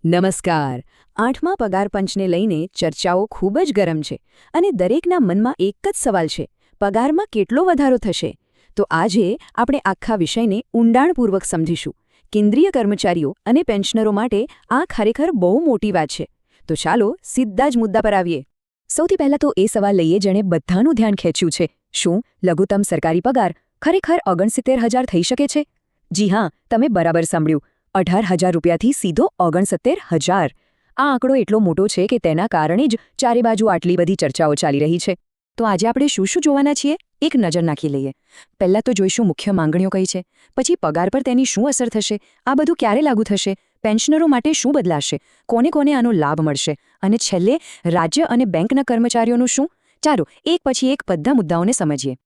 નમસ્કાર. 8મા પગાર પંચને લઈને ચર્ચાઓ ખૂબ જ ગરમ છે અને દરેકના મનમાં એક જ સવાલ છે: પગારમાં કેટલો વધારો થશે? તો આજે આપણે આખા વિષયને ઊંડાણપૂર્વક સમજીશું. કેન્દ્રીય કર્મચારીઓ અને પેન્શનરો માટે આ ખરેખર બહુ મોટી વાત છે. તો ચાલો સીધા જ મુદ્દા પર આવીએ. સૌથી પહેલાં તો એ સવાલ લઈએ જેણે બધાનું ધ્યાન ખેંચ્યું છે: શું લઘુત્તમ સરકારી પગાર ખરેખર 69,000 થઈ શકે છે? જી હા, તમે બરાબર સાંભળ્યું. 18,000 રૂપિયાથી સીધો 69,000. આ આંકડો એટલો મોટો છે કે તેના કારણે જ ચારે બાજુ આટલી બધી ચર્ચાઓ ચાલી રહી છે. તો આજે આપણે શું શું જોવાના છીએ? એક નજર નાખી લઈએ. પહેલાં તો જોઈશું મુખ્ય માંગણીઓ કઈ છે, પછી પગાર પર તેની શું અસર થશે, આ બધું ક્યારે લાગુ થશે, પેન્શનરો માટે શું બદલાશે, કોને કોને આનો લાભ મળશે, અને છેલ્લે રાજ્ય અને બેંકના કર્મચારીઓનું શું? ચાલો એક પછી એક બધા મુદ્દાઓને સમજીએ.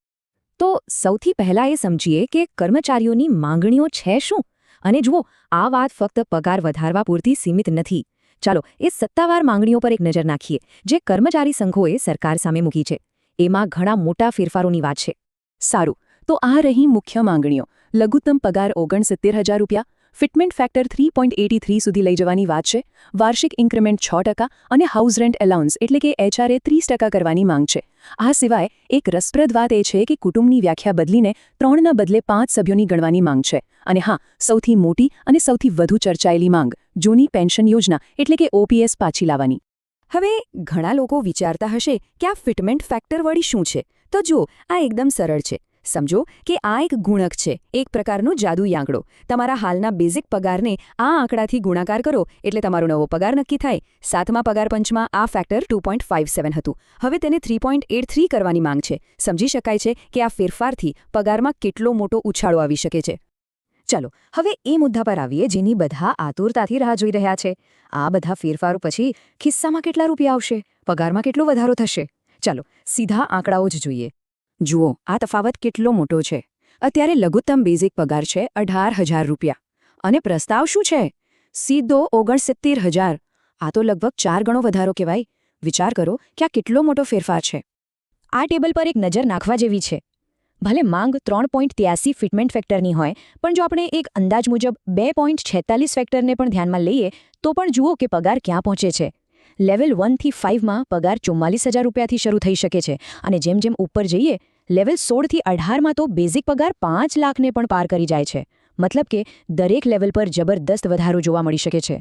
તો સૌથી પહેલાં એ સમજીએ કે કર્મચારીઓની માંગણીઓ છે શું? અને જુઓ, આ વાત ફક્ત પગાર વધારવા પૂરતી સીમિત નથી. ચાલો એ સત્તાવાર માંગણીઓ પર એક નજર નાખીએ જે કર્મચારી સંઘોએ સરકાર સામે મૂકી છે. એમાં ઘણા મોટા ફેરફારોની વાત છે. સારું, તો આ રહી મુખ્ય માંગણીઓ. લઘુત્તમ પગાર 69,000 રૂપિયા, ફિટમેન્ટ ફેક્ટર 3.83 સુધી લઈ જવાની વાત છે, વાર્ષિક ઇન્ક્રીમેન્ટ 6% અને હાઉસ રેન્ટ એલાઉન્સ એટલે કે HRA 30% કરવાની માંગ છે. આ સિવાય એક રસપ્રદ વાત એ છે કે કુટુંબની વ્યાખ્યા બદલીને 3ના બદલે 5 સભ્યોની ગણવાની માંગ છે. અને હા, સૌથી મોટી અને સૌથી વધુ ચર્ચાયેલી માંગ, જૂની પેન્શન યોજના એટલે કે OPS પાછી લાવવાની. હવે ઘણા લોકો વિચારતા હશે કે આ ફિટમેન્ટ ફેક્ટર વળી શું છે? તો જુઓ, આ એકદમ સરળ છે. સમજો કે આ એક ગુણક છે, એક પ્રકારનો જાદુઈ આંકડો. તમારા હાલના બેઝિક પગારને આ આંકડાથી ગુણાકાર કરો એટલે તમારો નવો પગાર નક્કી થાય. 7મા પગાર પંચમાં આ ફેક્ટર 2.57 હતું. હવે તેને 3.83 કરવાની માંગ છે. સમજી શકાય છે કે આ ફેરફારથી પગારમાં કેટલો મોટો ઉછાળો આવી શકે છે. ચાલો હવે એ મુદ્દા પર આવીએ જેની બધા આતુરતાથી રાહ જોઈ રહ્યા છે. આ બધા ફેરફારો પછી ખિસ્સામાં કેટલા રૂપિયા આવશે? પગારમાં કેટલો વધારો થશે? ચાલો સીધા આંકડાઓ જ જોઈએ. જુઓ, આ તફાવત કેટલો મોટો છે. અત્યારે લઘુત્તમ બેઝિક પગાર છે 18,000 રૂપિયા. અને પ્રસ્તાવ શું છે? સીધો 69,000. આ તો લગભગ 4 ગણો વધારો કહેવાય. વિચાર કરો કે આ કેટલો મોટો ફેરફાર છે. આ ટેબલ પર એક નજર નાખવા જેવી છે. ભલે માંગ 3.83 ફિટમેન્ટ ફેક્ટરની હોય, પણ જો આપણે એક અંદાજ મુજબ 2.46 ફેક્ટરને પણ ધ્યાનમાં લઈએ તો પણ જુઓ કે પગાર ક્યાં પહોંચે છે. લેવલ 1 થી 5માં પગાર 44,000 રૂપિયાથી શરૂ થઈ શકે છે અને જેમ જેમ ઉપર જઈએ લેવલ 16 થી 18માં તો બેઝિક પગાર 5 લાખને પણ પાર કરી જાય છે. મતલબ કે દરેક લેવલ પર જબરદસ્ત વધારો જોવા મળી શકે છે.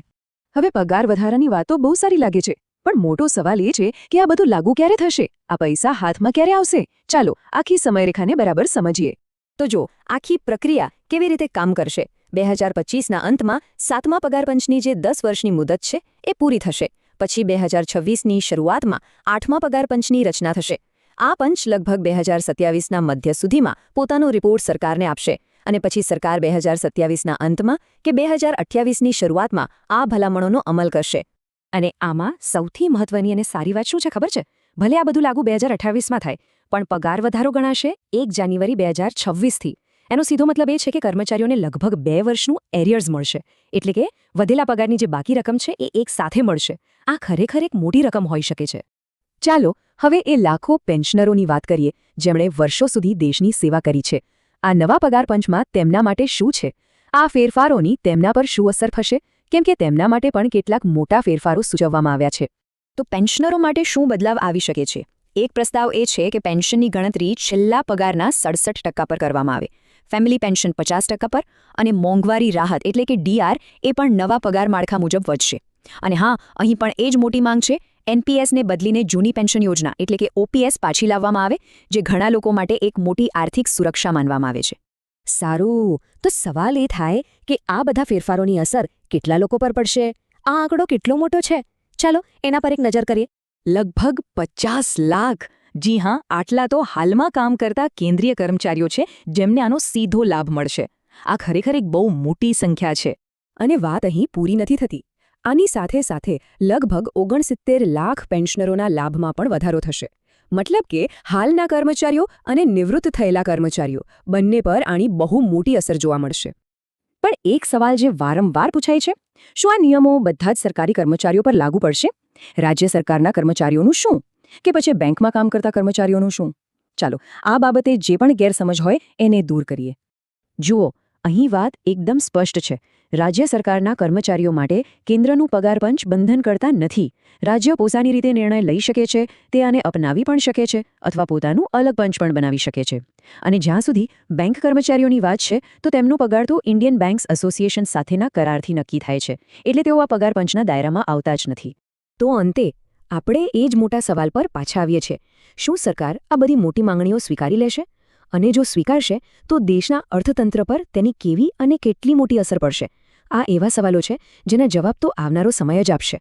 હવે પગાર વધારાની વાતો બહુ સારી લાગે છે, પણ મોટો સવાલ એ છે કે આ બધું લાગુ ક્યારે થશે? આ પૈસા હાથમાં ક્યારે આવશે? ચાલો આખી સમયરેખાને બરાબર સમજીએ. તો જો આખી પ્રક્રિયા કેવી રીતે કામ કરશે. 2025ના અંતમાં 7મા પગાર પંચની જે 10 વર્ષની મુદત છે એ પૂરી થશે. પછી 2026ની શરૂઆતમાં 8મા પગાર પંચની રચના થશે. આ પંચ લગભગ 2027ના મધ્ય સુધીમાં પોતાનો રિપોર્ટ સરકારને આપશે અને પછી સરકાર 2027ના અંતમાં કે 2028ની શરૂઆતમાં આ ભલામણોનો અમલ કરશે. અને આમાં સૌથી મહત્વની અને સારી વાત શું છે ખબર છે? ભલે આ બધું લાગુ 2028માં થાય, પણ પગાર વધારો ગણાશે 1 જાન્યુઆરી 2026થી. એનો સીધો મતલબ એ છે કે કર્મચારીઓને લગભગ 2 વર્ષનું એરિયર્સ મળશે. એટલે કે વધેલા પગારની જે બાકી રકમ છે એ એક સાથે મળશે. આ ખરેખર એક મોટી રકમ હોઈ શકે છે. ચાલો હવે એ લાખો પેન્શનરોની વાત કરીએ જેમણે વર્ષો સુધી દેશની સેવા કરી છે. આ નવા પગાર પંચમાં તેમના માટે શું છે? આ ફેરફારોની તેમના પર શું અસર થશે? કેમ કે તેમના માટે પણ કેટલાક મોટા ફેરફારો સૂચવવામાં આવ્યા છે. તો પેન્શનરો માટે શું બદલાવ આવી શકે છે? એક પ્રસ્તાવ એ છે કે પેન્શનની ગણતરી છેલ્લા પગારના 67% પર કરવામાં આવે. ફેમિલી પેન્શન 50% પર અને મોંઘવારી રાહત એટલે કે DR એ પણ નવા પગાર માળખા મુજબ વધશે. અને હા, અહીં પણ એ જ મોટી માંગ છે. NPSને બદલીને જૂની પેન્શન યોજના એટલે કે OPS પાછી લાવવામાં આવે, જે ઘણા લોકો માટે એક મોટી આર્થિક સુરક્ષા માનવામાં આવે છે. સારું, તો સવાલ એ થાય કે આ બધા ફેરફારોની અસર કેટલા લોકો પર પડશે? આ આંકડો કેટલો મોટો છે? ચાલો એના પર એક નજર કરીએ. લગભગ 50 લાખ. જી હા, આટલા તો હાલમાં કામ કરતા કેન્દ્રીય કર્મચારીઓ છે જેમને આનો સીધો લાભ મળશે. આ ખરેખર એક બહુ મોટી સંખ્યા છે. અને વાત અહીં પૂરી નથી થતી. આની સાથે સાથે લગભગ 69 લાખ પેન્શનરોના લાભમાં પણ વધારો થશે. મતલબ કે હાલના કર્મચારીઓ અને નિવૃત્ત થયેલા કર્મચારીઓ બંને પર આની બહુ મોટી અસર જોવા મળશે. પણ એક સવાલ જે વારંવાર પૂછાય છે, શું આ નિયમો બધા જ સરકારી કર્મચારીઓ પર લાગુ પડશે? રાજ્ય સરકારના કર્મચારીઓનું શું? કે પછી બેંકમાં કામ કરતા કર્મચારીઓનું શું? ચાલો આ બાબતે જે પણ ગેરસમજ હોય એને દૂર કરીએ. જુઓ, અહીં વાત એકદમ સ્પષ્ટ છે. રાજ્ય સરકારના કર્મચારીઓ માટે કેન્દ્રનું પગાર પંચ બંધન કરતા નથી. રાજ્ય પોતાની રીતે નિર્ણય લઈ શકે છે, તે આને અપનાવી પણ શકે છે અથવા પોતાનું અલગ પંચ પણ બનાવી શકે છે. અને જ્યાં સુધી બેંક કર્મચારીઓની વાત છે તો તેમનો પગાર તો ઇન્ડિયન બેંક્સ એસોસિએશન સાથેના કરારથી નક્કી થાય છે, એટલે તેઓ આ પગાર પંચના દાયરામાં આવતા જ નથી. તો અંતે આપણે એ જ મોટા સવાલ પર પાછા આવીએ છીએ. શું સરકાર આ બધી મોટી માંગણીઓ સ્વીકારી લેશે? અને જો સ્વીકારશે તો દેશના અર્થતંત્ર પર તેની કેવી અને કેટલી મોટી અસર પડશે? આ એવા સવાલો છે જેના જવાબ તો આવનારો સમય જ આપશે.